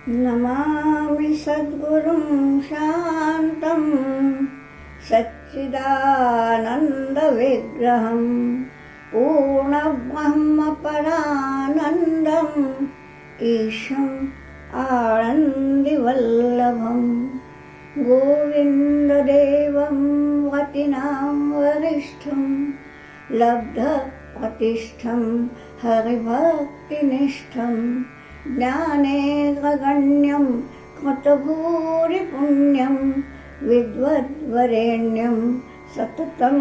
नमामि सद्गुरुं शान्तं सच्चिदानन्दविग्रहं पूर्णब्रह्मपरानन्दम् ईशम् आनन्दिवल्लभं गोविन्ददेवं वतिनां वरिष्ठं लब्धप्रतिष्ठं हरिभक्तिनिष्ठं ज्ञानेन्द्रगण्यं कृतभूरिपुण्यं विद्वद्वरेण्यं सततं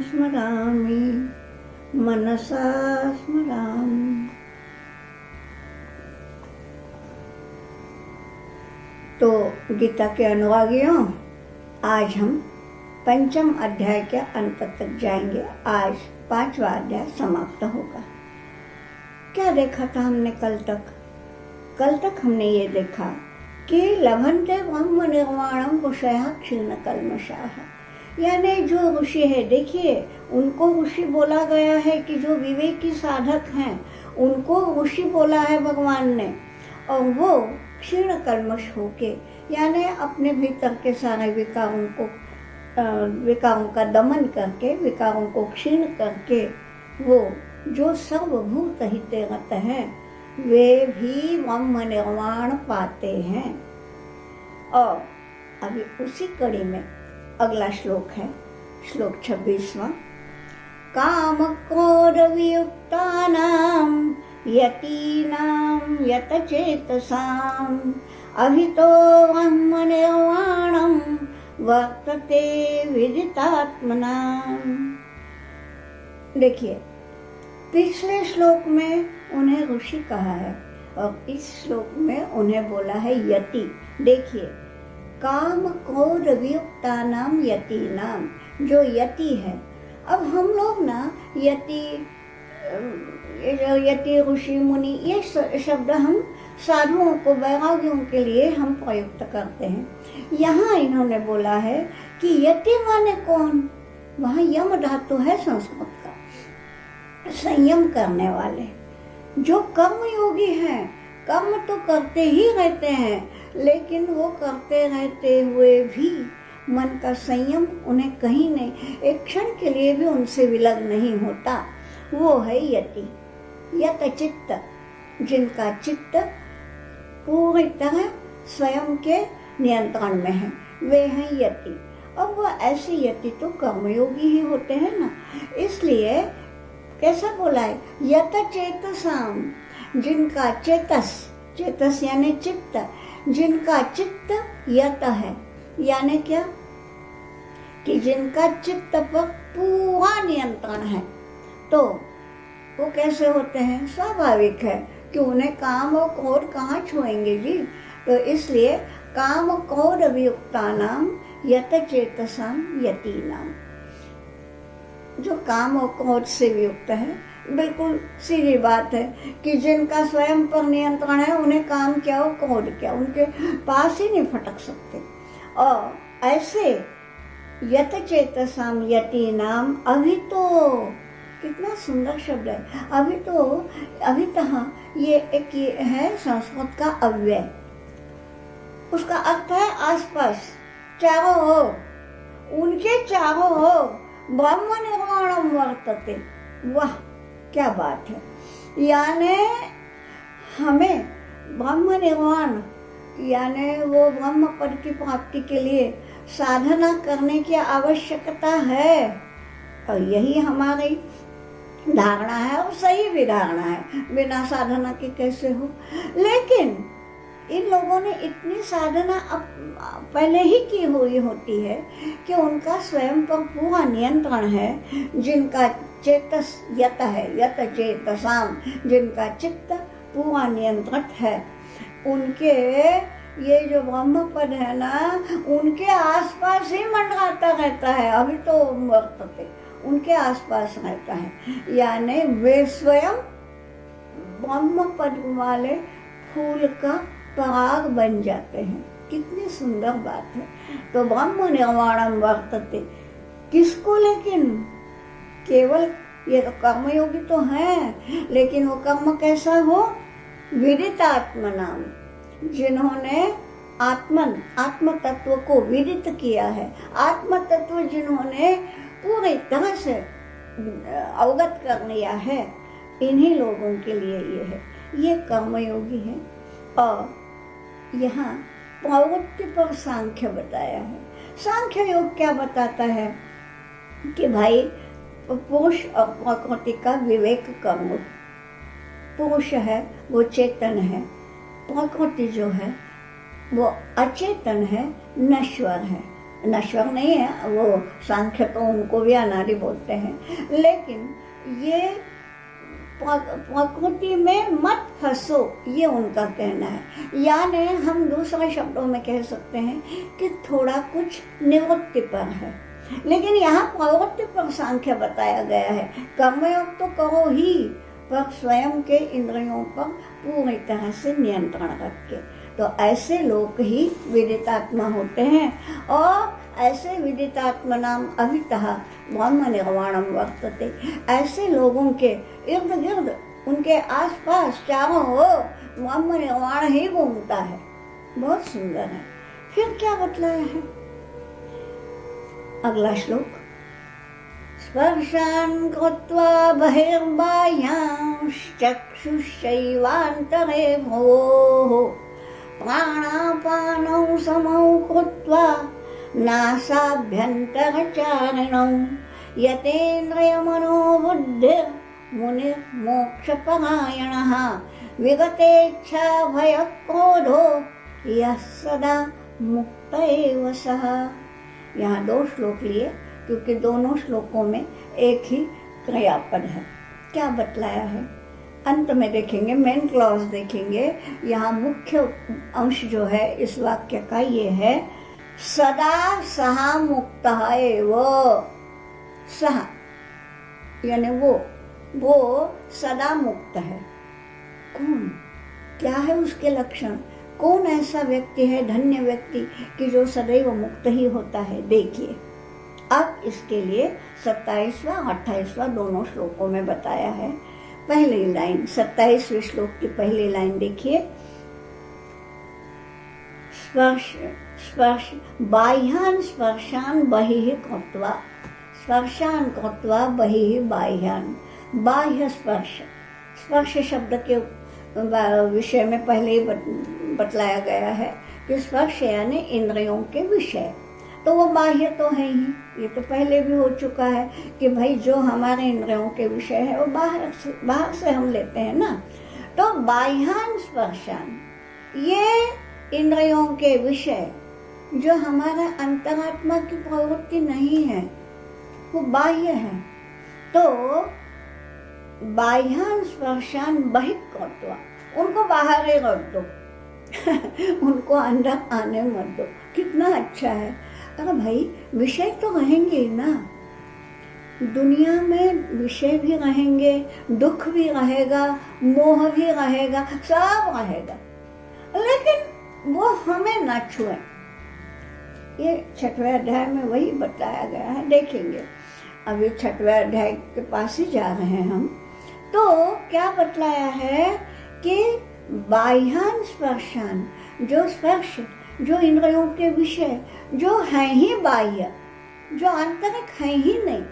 स्मरामि मनसा स्मरामि। तो गीता के अनुरागियों, आज हम पंचम अध्याय के अंत तक जाएंगे। आज 5वां अध्याय समाप्त होगा। क्या देखा था हमने कल तक? कल तक हमने ये देखा कि लभन्ते ब्रह्म निर्वाणम ऋषयः क्षीण कल्मषाः, यानी जो ऋषि है, देखिए उनको ऋषि बोला गया है कि जो विवेकी साधक हैं उनको ऋषि बोला है भगवान ने, और वो क्षीण कल्मष होके, यानी अपने भीतर के सारे विकारों का दमन करके, विकारों को क्षीण करके, वो जो सर्वभूत हिते रत हैं वे भी ब्रह्म निर्वाण पाते हैं। और अभी उसी कड़ी में अगला श्लोक है, श्लोक 26वां। काम क्रोध वियुक्तानां यतीनां यतचेतसाम् अभितो ब्रह्म निर्वाणं वर्तते विदितात्मनाम्। देखिए, पिछले श्लोक में उन्हें ऋषि कहा है और इस श्लोक में उन्हें बोला है यति। देखिए, काम क्रोध वियुक्तानाम यतीनाम, जो यति है। अब हम लोग ना यति ऋषि मुनि ये शब्द हम साधुओं को, वैरागियों के लिए हम प्रयुक्त करते हैं। यहाँ इन्होंने बोला है कि यति माने कौन? वहाँ यम धातु है संस्कृत का, संयम करने वाले, जो कर्म योगी हैं। कर्म तो करते ही रहते हैं, लेकिन वो करते रहते हुए भी मन का संयम उन्हें कहीं नहीं, एक क्षण के लिए भी उनसे विलग नहीं होता। वो है यति। यत चित्त, जिनका चित्त पूरी तरह स्वयं के नियंत्रण में है, वे हैं यति। अब वो ऐसे यति तो कर्मयोगी ही होते हैं ना, इसलिए कैसा बोला है? यत चेतसाम, जिनका चेतस यानी चित्त, जिनका चित्त यत है, यानी क्या कि जिनका चित्त पर पूरा नियंत्रण है। तो वो कैसे होते हैं? स्वाभाविक है कि उन्हें काम और क्रोध कहाँ छुएंगे जी। तो इसलिए काम क्रोध वियुक्तानाम यत चेतसाम यतीनाम, जो काम और क्रोध से वियुक्त है। बिल्कुल सीधी बात है कि जिनका स्वयं पर नियंत्रण है, उन्हें काम क्या और क्रोध क्या उनके पास ही नहीं फटक सकते। और ऐसे यत चेतसाम यतीनाम अभितो, कितना सुंदर शब्द है अभितो। अभितः ये एक है संस्कृत का अव्यय, उसका अर्थ है आसपास, चारों ओर, उनके चारों ओर ब्रह्म निर्वाणम वर्तते। वाह क्या बात है! यानी हमें ब्रह्म निर्वाण, यानी वो ब्रह्म पद की प्राप्ति के लिए साधना करने की आवश्यकता है, और यही हमारी धारणा है, और सही भी धारणा है। बिना साधना के कैसे हो? लेकिन इन लोगों ने इतनी साधना पहले ही की हुई होती है कि उनका स्वयं पर पूरा नियंत्रण है। जिनका चेतस यत है, यत चेतसाम, जिनका चित्त पूरा नियंत्रित है, उनके ये जो ब्रह्म पद है ना, उनके आसपास ही मंडराता रहता है। अभी तो वर्तते, उनके आसपास रहता है, यानी वे स्वयं ब्रह्म पद वाले फूल का पराग बन जाते हैं। कितनी सुंदर बात है। तो ब्रह्म निर्वाणम वर्तते किसको? लेकिन केवल ये तो कर्मयोगी तो हैं, लेकिन वो कर्म कैसा हो? विदितात्मनाम, जिन्होंने आत्म तत्व को विदित किया है, आत्म तत्व जिन्होंने पूरी तरह से अवगत कर लिया है, इन्हीं लोगों के लिए ये है, ये कर्मयोगी है। और यहाँ प्रवृत्ति पर सांख्य बताया है। सांख्य योग क्या बताता है कि भाई पुरुष और प्रकृति का विवेक कर्म, पुरुष है वो चेतन है, प्रकृति जो है वो अचेतन है, नश्वर है। नश्वर नहीं है वो, सांख्य तो उनको भी अनादि बोलते हैं, लेकिन ये प्रकृति में मत फंसो, ये उनका कहना है। यानी हम दूसरे शब्दों में कह सकते हैं कि थोड़ा कुछ निवृत्ति पर है, लेकिन यहाँ प्रवृत्ति पर सांख्य बताया गया है। कर्मयोग तो करो ही, पर स्वयं के इंद्रियों पर पूरी तरह से नियंत्रण रख के। तो ऐसे लोग ही विदितात्मा होते हैं, और ऐसे विदितात्मा नाम अभितः ब्रह्म निर्वाणम वर्तते। ऐसे लोगों के इर्द गिर्द, उनके आसपास चारों ओर ब्रह्म निर्वाण ही घूमता है। बहुत सुंदर है। फिर क्या बतलाया है अगला श्लोक, स्पर्शान् कृत्वा बहिर्बाह्यांश्चक्षुश्चैवान्तरे भ्रोः प्राणापानौ समौ कृत्वा नासाभ्यन्तरचारिणौ यतेन्द्रियमनोबुद्धिर्मुनिर्मोक्षपरायणः विगतेच्छा भयक्रोधो यः सदा मुक्त एव सः। यहाँ 2 श्लोक लिए क्योंकि दोनों श्लोकों में एक ही क्रियापद है। क्या बतलाया है अंत में देखेंगे, मेन क्लॉज देखेंगे। यहाँ मुख्य अंश जो है इस वाक्य का ये है, सदा सहा मुक्त है वो। सहा यानी वो सदा मुक्त है। कौन, क्या है उसके लक्षण? कौन ऐसा व्यक्ति है, धन्य व्यक्ति, कि जो सदैव मुक्त ही होता है? देखिए अब इसके लिए 27वां 28वां दोनों श्लोकों में बताया है। पहली लाइन 27वें श्लोक की पहली लाइन देखिए, स्पर्श बाह्यान स्पर्शान बहिः कृत्वा, स्पर्शान कृत्वा बहिः बाह्यान। बाह्य स्पर्श, स्पर्श शब्द के विषय में पहले ही बतलाया गया है कि स्पर्श यानी इंद्रियों के विषय, तो वो बाह्य तो है ही। ये तो पहले भी हो चुका है कि भाई जो हमारे इंद्रियों के विषय है वो बाहर से हम लेते हैं ना। तो बाह्यान स्पर्शान, ये इंद्रियों के विषय जो हमारा अंतरात्मा की प्रवृत्ति नहीं है, वो बाह्य है। तो बाह्यान स्पर्शान बहिः कृत्वा, उनको बाहर ही रख दो उनको अंदर आने मत दो। कितना अच्छा है। अरे भाई विषय तो रहेंगे ना, दुनिया में विषय भी रहेंगे, दुख भी रहेगा, मोह भी रहेगा, सब रहेगा, लेकिन वो हमें ना छुए। ये 6वें अध्याय में वही बताया गया है। देखेंगे अभी 6वें अध्याय के पास ही जा रहे हैं हम। तो क्या बतलाया है कि बाह्यान स्पर्शान, जो स्पर्श, जो इंद्रियों के विषय जो है ही बाह्य, जो आंतरिक है ही नहीं,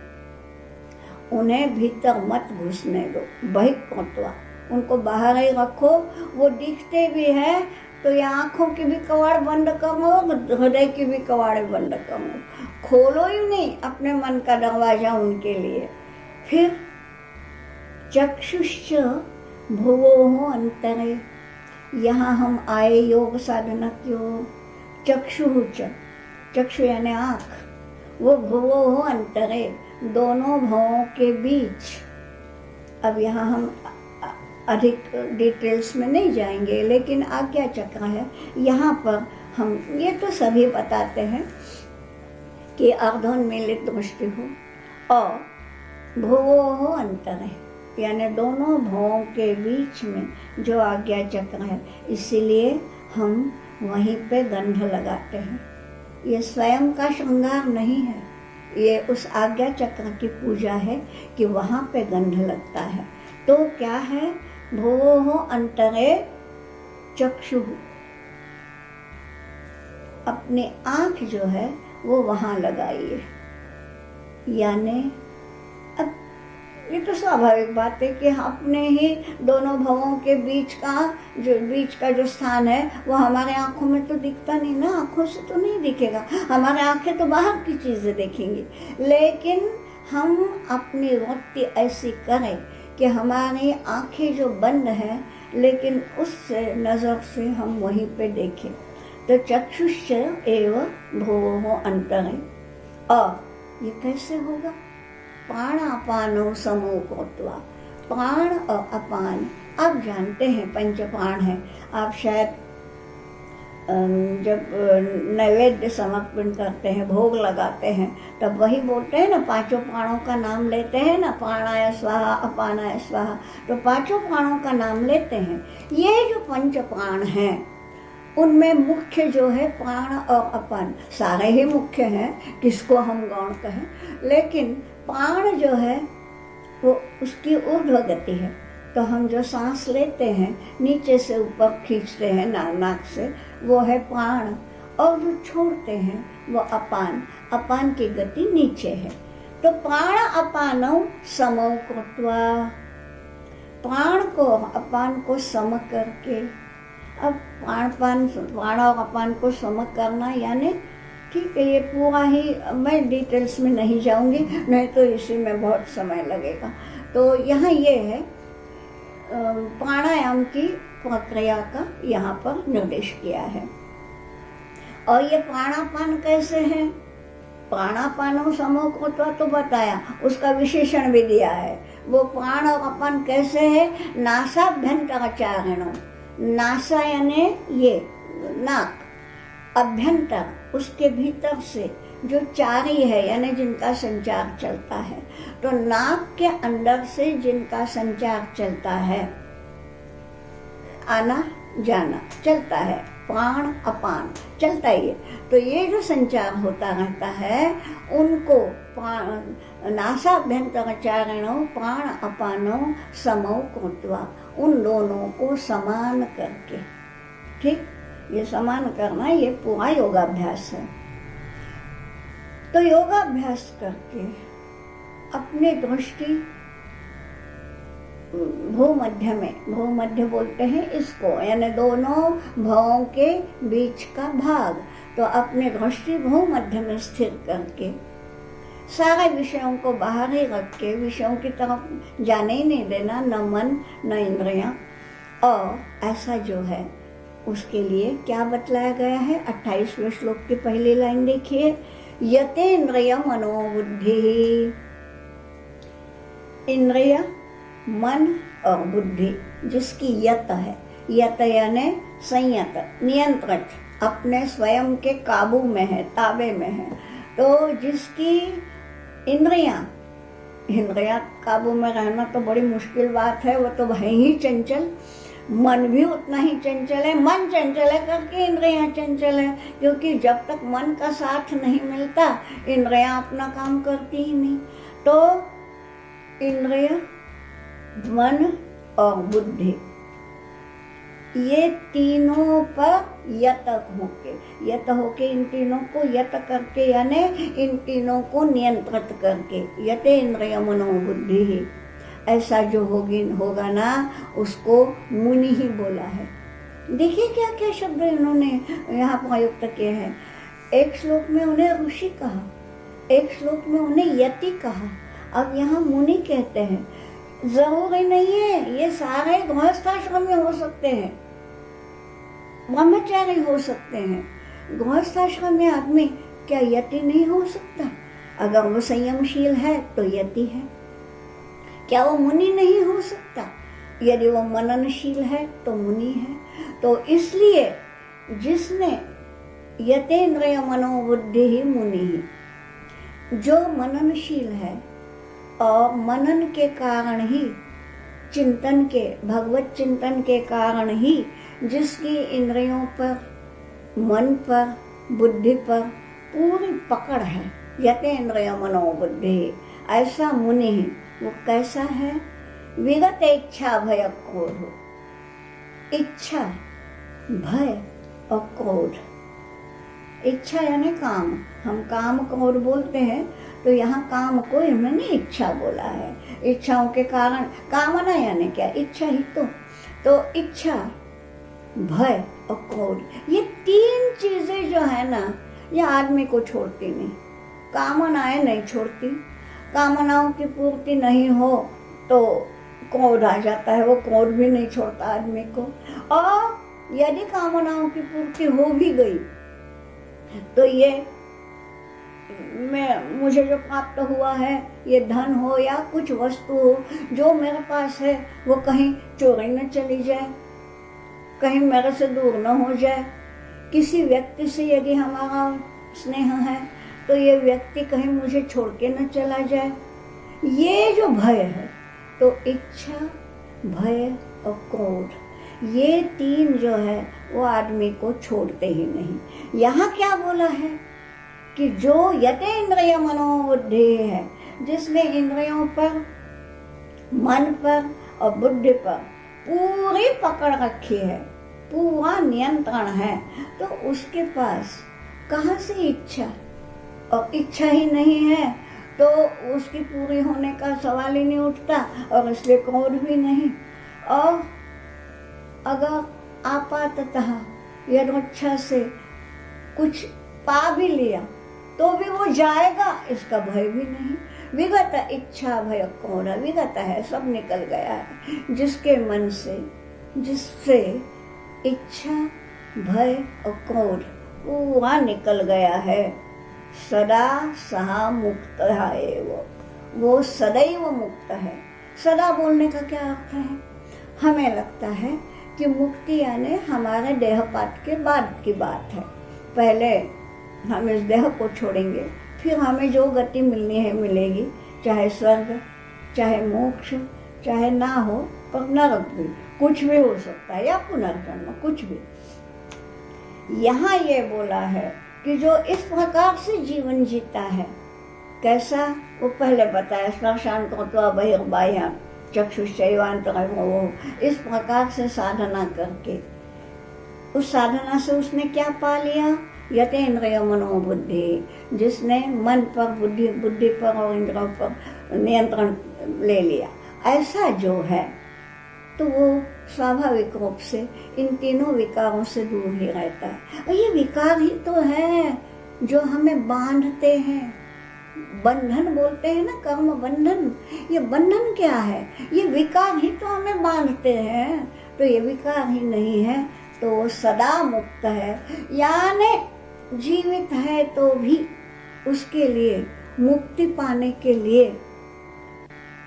उन्हें भीतर मत घुसने दो। बहिः कृत्वा, उनको बाहर ही रखो। वो दिखते भी हैं तो ये आंखों की भी कवाड़ बंद करो, हृदय की भी कवाड़ बंद करो, खोलो ही नहीं अपने मन का दरवाजा उनके लिए। फिर चक्षुश्च भुवोः अंतरे, यहाँ हम आए योग साधना क्यों? चक्षुश्च, चक्षु यानी आँख, वो भुवोः अंतरे, दोनों भवों के बीच। अब यहाँ हम अधिक डिटेल्स में नहीं जाएंगे, लेकिन आज्ञा चक्र है यहाँ पर। हम ये तो सभी बताते हैं कि अर्धोन्मीलित दृष्टि हो, और भुवोः अंतरे यानी दोनों भवों के बीच में जो आज्ञा चक्र है, इसीलिए हम वहीं पे गंध लगाते हैं। ये स्वयं का श्रृंगार नहीं है, ये उस आज्ञा चक्र की पूजा है कि वहाँ पे गंध लगता है। तो क्या है? भुवोः अंतरे चक्षुः, अपनी आंख जो है वो वहां लगाइए। यानी अब ये तो स्वाभाविक बात है कि अपने ही दोनों भवों के बीच का जो स्थान है वो हमारे आंखों में तो दिखता नहीं ना, आंखों से तो नहीं दिखेगा, हमारे आंखें तो बाहर की चीजें देखेंगी। लेकिन हम अपनी वृत्ति ऐसी करें कि हमारी आंखें जो बंद हैं लेकिन उस नजर से हम वहीं पे देखें। तो चक्षुष एव भोः अंतरे। और ये कैसे होगा? प्राणापानो समो कृत्वा। प्राण और अपान आप जानते हैं पंच प्राण है। आप शायद जब नैवेद्य समर्पण करते हैं, भोग लगाते हैं, तब वही बोलते हैं ना, पांचों प्राणों का नाम लेते हैं ना, प्राणाय स्वाहा अपानाय स्वाहा। तो पांचों प्राणों का नाम लेते हैं। ये जो पंच प्राण हैं उनमें मुख्य जो है प्राण और अपान, सारे ही मुख्य हैं, किसको हम गौण कहें, लेकिन प्राण जो है वो उसकी ऊर्ध्व गति है। तो हम जो सांस लेते हैं नीचे से ऊपर खींचते हैं नाक से, वो है प्राण, और जो छोड़ते हैं वो अपान, अपान की गति नीचे है। तो प्राण अपानौ समौ कृत्वा, प्राण को अपान को सम करके। अब प्राण और अपान को सम करना यानी ठीक है, ये पूरा ही मैं डिटेल्स में नहीं जाऊंगी, नहीं तो इसी में बहुत समय लगेगा। तो यहाँ ये है प्राणायाम की प्रक्रिया का यहाँ पर निर्देश किया है। और ये प्राणापान कैसे है? प्राणापानो समो कृत्वा तो बताया, उसका विशेषण भी दिया है। वो प्राण और अपान कैसे है? नासाभ्यंतरचारिणो, नासा यानी ये नाक, अभ्यंतर उसके भीतर से जो चारी है यानी जिनका संचार चलता है। तो नाक के अंदर से जिनका संचार चलता है, आना जाना चलता है, प्राण अपान चलता ही है। तो ये जो संचार होता रहता है उनको नासाभ्यंतरचारिणो प्राण अपानो समौ कृत्वा, उन दोनों को समान करके। ठीक, ये समान करना ये पूरा योगाभ्यास है। तो योगाभ्यास करके अपने दृष्टि भूमध्य में, भूमध्य बोलते हैं इसको, यानी दोनों भवों के बीच का भाग, तो अपने दृष्टि भूमध्य में स्थिर करके सारे विषयों को बाहर ही रख के विषयों की तरफ जाने ही नहीं देना, न मन न इंद्रियां। और ऐसा जो है उसके लिए क्या बतलाया गया है? 28वें श्लोक की पहली लाइन देखिए, यतेन्द्रिय मनोबुद्धि। इंद्रिय, मन और बुद्धि जिसकी यत है, यत यानी संयत, नियंत्रित, अपने स्वयं के काबू में है, ताबे में है। तो जिसकी इंद्रियां काबू में रहना तो बड़ी मुश्किल बात है, वो तो है ही चंचल, मन भी उतना ही चंचल है। मन चंचल है करके इंद्रियां चंचल है, क्योंकि जब तक मन का साथ नहीं मिलता इंद्रियां अपना काम करती ही नहीं। तो इंद्रिय, मन और बुद्धि, ये तीनों पर यत होके इन तीनों को यत करके यानी इन तीनों को नियंत्रित करके, यते इंद्रिय मनो बुद्धि ही, ऐसा जो होगा ना उसको मुनि ही बोला है। देखिए क्या क्या शब्द इन्होंने यहाँ प्रयुक्त किए हैं। एक श्लोक में उन्हें ऋषि कहा, एक श्लोक में उन्हें यति कहा, अब यहाँ मुनि कहते हैं। जरूरी नहीं है ये सारे गृहस्थाश्रम में हो सकते हैं, ब्रह्मचारी हो सकते हैं। गृहस्थाश्रम में आदमी क्या यति नहीं हो सकता? अगर वो संयमशील है तो यति है। क्या वो मुनि नहीं हो सकता? यदि वो मननशील है तो मुनि है। तो इसलिए जिसने यतेन्द्रिय मनोबुद्धि ही मुनि ही, जो मननशील है और मनन के कारण ही, चिंतन के, भगवत चिंतन के कारण ही जिसकी इंद्रियों पर, मन पर, बुद्धि पर पूरी पकड़ है, यतेन्द्रिय मनोबुद्धि, ऐसा मुनि ही। वो कैसा है? विगत इच्छा भय क्रोध, इच्छा, भय और क्रोध, इच्छा यानी काम, हम काम को और बोलते हैं, तो यहाँ काम को इन्होंने इच्छा बोला है। इच्छाओं के कारण, कामना यानी क्या, इच्छा ही तो इच्छा, भय और क्रोध, ये तीन चीजें जो है ना, ये आदमी को छोड़ती नहीं। कामनाएं नहीं छोड़ती, कामनाओं की पूर्ति नहीं हो तो क्रोध आ जाता है, वो क्रोध भी नहीं छोड़ता आदमी को। और यदि कामनाओं की पूर्ति हो भी गई तो ये मुझे जो प्राप्त हुआ है, ये धन हो या कुछ वस्तु हो जो मेरे पास है, वो कहीं चोरी न चली जाए, कहीं मेरे से दूर न हो जाए। किसी व्यक्ति से यदि हमारा स्नेह है तो ये व्यक्ति कहीं मुझे छोड़ के न चला जाए। ये जो भय है, तो इच्छा, भय और क्रोध, ये तीन जो है वो आदमी को छोड़ते ही नहीं। यहाँ क्या बोला है कि जो यते इंद्रिय मनोबुद्धि है, जिसने इंद्रियों पर, मन पर और बुद्धि पर पूरी पकड़ रखी है, पूरा नियंत्रण है, तो उसके पास कहाँ से इच्छा, और इच्छा ही नहीं है तो उसकी पूरी होने का सवाल ही नहीं उठता, और इसलिए क्रोध भी नहीं। और अगर आपाततः यदृच्छा से कुछ पा भी लिया तो भी वो जाएगा, इसका भय भी नहीं। विगत इच्छा भय क्रोध, विगत है, सब निकल गया है जिसके मन से, जिससे इच्छा, भय और क्रोध पूरा निकल गया है। सदा सहा मुक्त है, वो सदैव मुक्त है। सदा बोलने का क्या अर्थ है? हमें लगता है कि मुक्ति यानी हमारे देहपात के बाद की बात है। पहले हम इस देह को छोड़ेंगे, फिर हमें जो गति मिलनी है मिलेगी, चाहे स्वर्ग, चाहे मोक्ष, चाहे ना हो पर नरक भी, कुछ भी हो सकता है, या पुनर्जन्म, कुछ भी। यहाँ ये बोला है कि जो इस प्रकार से जीवन जीता है, कैसा, वो पहले बताया, स्पर्शान कृत्वा बहिर्बाह्यां चक्षुश्चैवान्तरं, वो इस प्रकार से साधना करके, उस साधना से उसने क्या पा लिया? यते इंद्रिय मनोबुद्धि, जिसने मन पर, बुद्धि पर और इंद्रियों पर नियंत्रण ले लिया, ऐसा जो है तो वो स्वाभाविक रूप से इन तीनों विकारों से दूर ही रहता है। और ये विकार ही तो है जो हमें बांधते हैं। बंधन बोलते हैं ना, कर्म बंधन, ये बंधन क्या है? ये विकार ही तो हमें बांधते हैं। तो ये विकार ही नहीं है तो वो सदा मुक्त है, यानी जीवित है तो भी उसके लिए, मुक्ति पाने के लिए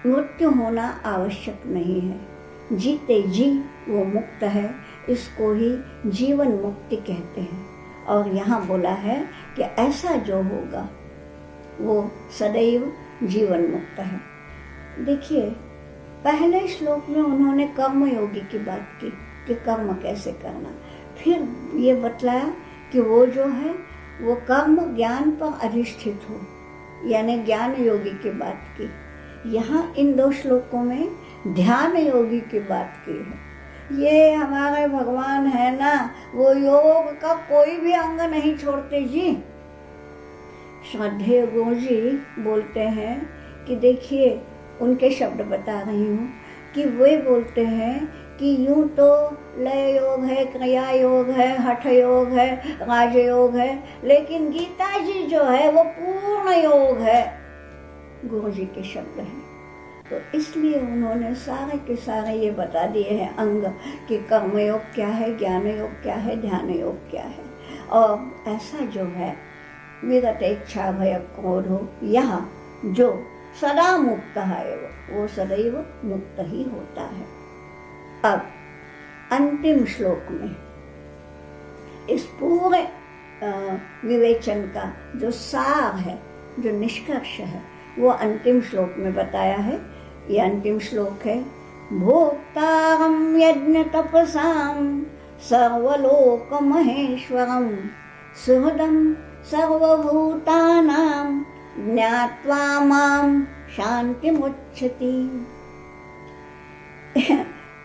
मृत्यु होना आवश्यक नहीं है। जीते जी वो मुक्त है, इसको ही जीवन मुक्ति कहते हैं। और यहाँ बोला है कि ऐसा जो होगा वो सदैव जीवन मुक्त है। देखिए, पहले श्लोक में उन्होंने कर्म योगी की बात की कि कर्म कैसे करना, फिर ये बतलाया कि वो जो है वो कर्म ज्ञान पर अधिष्ठित हो, यानी ज्ञान योगी की बात की। यहाँ इन दो श्लोकों में ध्यान योगी की बात की है। ये हमारे भगवान है ना, वो योग का कोई भी अंग नहीं छोड़ते जी। श्रद्धेय गुरु जी बोलते हैं कि देखिए, उनके शब्द बता रही हूँ कि वे बोलते हैं कि यूं तो लय योग है, क्रिया योग है, हठ योग है, राजयोग है, लेकिन गीता जी जो है वो पूर्ण योग है। गुरु जी के शब्द हैं, तो इसलिए उन्होंने सारे के सारे ये बता दिए हैं अंग कि कर्म योग क्या है, ज्ञान योग क्या है, ध्यान योग क्या है। और ऐसा जो है विगत इच्छा भय क्रोध हो, यहाँ जो सदा मुक्त है वो सदैव मुक्त ही होता है। अब अंतिम श्लोक में इस पूरे विवेचन का जो सार है, जो निष्कर्ष है, वो अंतिम श्लोक में बताया है। ये अंतिम श्लोक है, भोक्तारं यज्ञ तपसां सर्वलोक महेश्वरं सुहृदं सर्वभूतानां ज्ञात्वा मां शान्तिमुच्यति।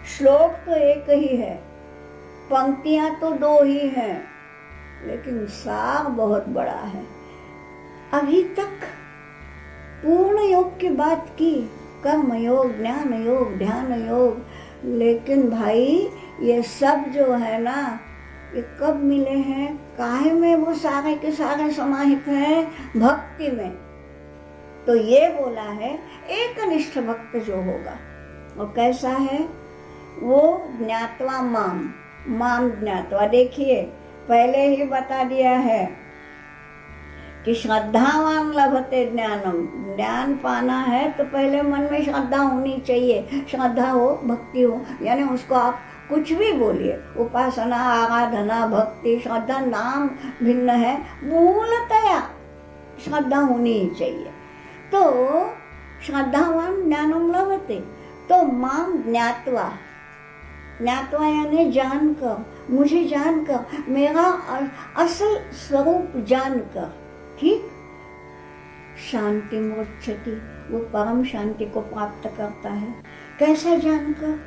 श्लोक तो एक ही है, पंक्तियां तो दो ही हैं, लेकिन सार बहुत बड़ा है। अभी तक पूर्ण योग की बात की, कर्म योग, ज्ञान योग, ध्यान योग, लेकिन भाई ये सब जो है ना, ये कब मिले हैं, काहे में वो सारे के सारे समाहित हैं? भक्ति में। तो ये बोला है एक निष्ठ भक्त जो होगा वो कैसा है? वो ज्ञात्वा माम, माम ज्ञात्वा। देखिए पहले ही बता दिया है कि श्रद्धावान लभते ज्ञानम। ज्ञान पाना है तो पहले मन में श्रद्धा होनी चाहिए। श्रद्धा हो, भक्ति हो, यानी उसको आप कुछ भी बोलिए, उपासना, आराधना, भक्ति, श्रद्धा नाम भिन्न है, मूलतया श्रद्धा होनी ही चाहिए। तो श्रद्धावान ज्ञानम लभते, तो माम ज्ञात्वा, ज्ञात्वा यानी जानकर, मुझे जानकर, मेरा असल स्वरूप जानकर, ठीक, शांति मोक्षति, वो परम शांति को प्राप्त करता है। कैसा जानकर?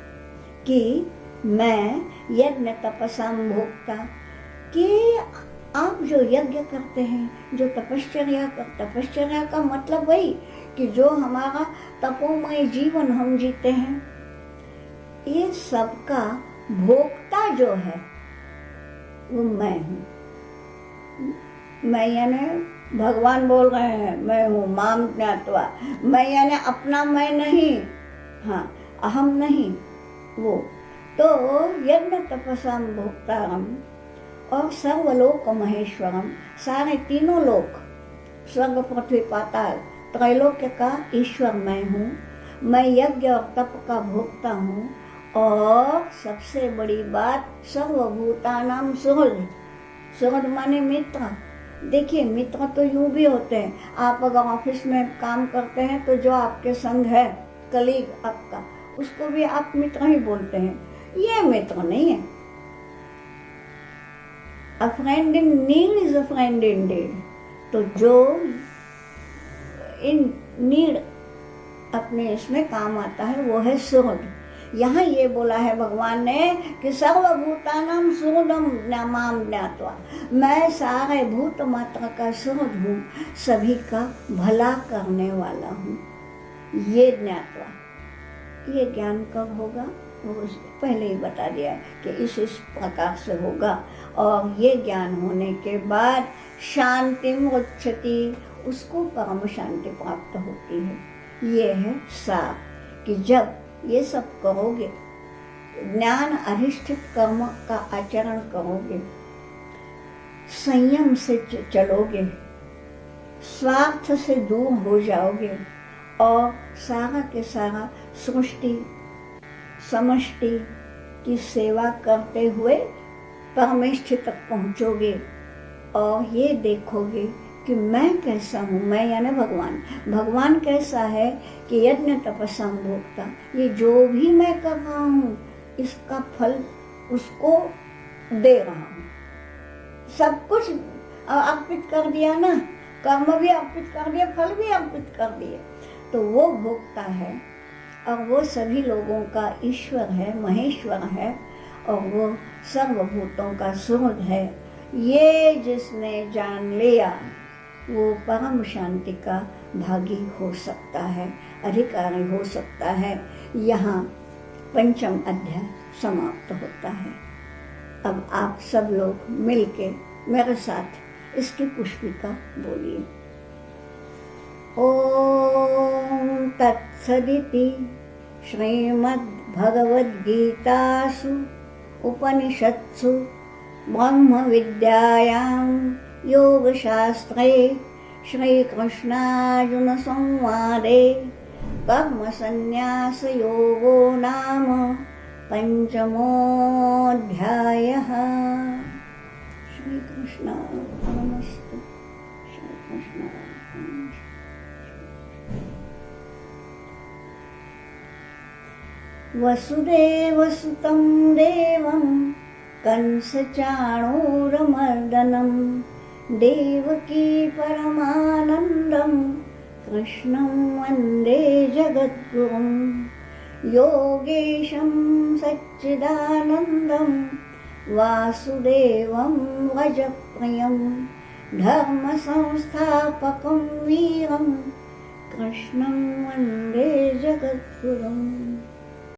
कि मैं यज्ञ तपसाम भोक्ता, कि आप जो यज्ञ करते हैं, जो तपश्चर्या का मतलब वही कि जो हमारा तपोमय जीवन हम जीते हैं, ये सबका भोक्ता जो है वो मैं हूँ। मैं यानी भगवान बोल रहे हैं मैं हूँ, माम ज्ञात्वा। मैं यानी अपना मैं नहीं, हाँ, अहम नहीं वो। तो यज्ञ तपसाम भोक्तारम और सर्वलोक महेश्वरम, सारे तीनों लोक, स्वर्ग पृथ्वी पाताल त्रैलोक्य का ईश्वर मैं हूँ। मैं यज्ञ और तप का भोक्ता हूँ। और सबसे बड़ी बात, सर्वभूतानां सुहृद। सुहृद माने मित्र। देखिए मित्र तो यूं भी होते हैं, आप अगर ऑफिस में काम करते हैं तो जो आपके संग है, कलीग आपका, उसको भी आप मित्र ही बोलते हैं। ये मित्र नहीं है। A friend in need is a friend indeed। तो जो इन नीड अपने इसमें काम आता है वो है सुहृद। यहाँ ये बोला है भगवान ने कि सर्वभूतानां सुहृदम माम ज्ञात्वा, मैं सारे भूत मात्र का सुहृद हूँ, सभी का भला करने वाला हूँ। ये ज्ञात्वा, ये ज्ञान कब होगा? वो पहले ही बता दिया है कि इस प्रकार से होगा। और ये ज्ञान होने के बाद शांति मोक्षति, उसको परम शांति प्राप्त होती है। ये है सार कि जब ये सब करोगे, ज्ञान अधिष्ठित कर्म का आचरण करोगे, संयम से चलोगे, स्वार्थ से दूर हो जाओगे और सारा के सारा सृष्टि समष्टि की सेवा करते हुए परमेष्ठि तक पहुंचोगे और ये देखोगे कि मैं कैसा हूँ। मैं यानी भगवान। भगवान कैसा है कि यज्ञ तपस्या भोक्ता, ये जो भी मैं कर रहा हूँ इसका फल उसको दे रहा हूँ। सब कुछ अर्पित कर दिया ना, कर्म भी अर्पित कर दिया, फल भी अर्पित कर दिए, तो वो भोक्ता है और वो सभी लोगों का ईश्वर है, महेश्वर है, और वो सर्वभूतों का सुहृद है। ये जिसने जान लिया वो परम शांति का भागी हो सकता है, अधिकारी हो सकता है। यहाँ पंचम अध्याय समाप्त होता है। अब आप सब लोग मिलके मेरे साथ इसकी पुष्पिका बोलिए। ओम तत्सदिति श्रीमद्भगवद्गीतासु उपनिषत्सु ब्रह्म विद्यायां योगशास्त्रे श्रीकृष्णार्जुन संवादे कर्मसन्न्यास योगो नाम पंचमोऽध्यायः। श्रीकृष्णार्पणमस्तु। श्रीकृष्णार्पणमस्तु। वसुदेवसुतं देवं कंसचाणूरमर्दनं देवकी परमानन्दं कृष्णं वन्दे जगद्गुरुं योगेशं सच्चिदानन्दं वासुदेवं व्रजप्रियं धर्मसंस्थापकं वीरं कृष्णं वन्दे जगद्गुरुम्।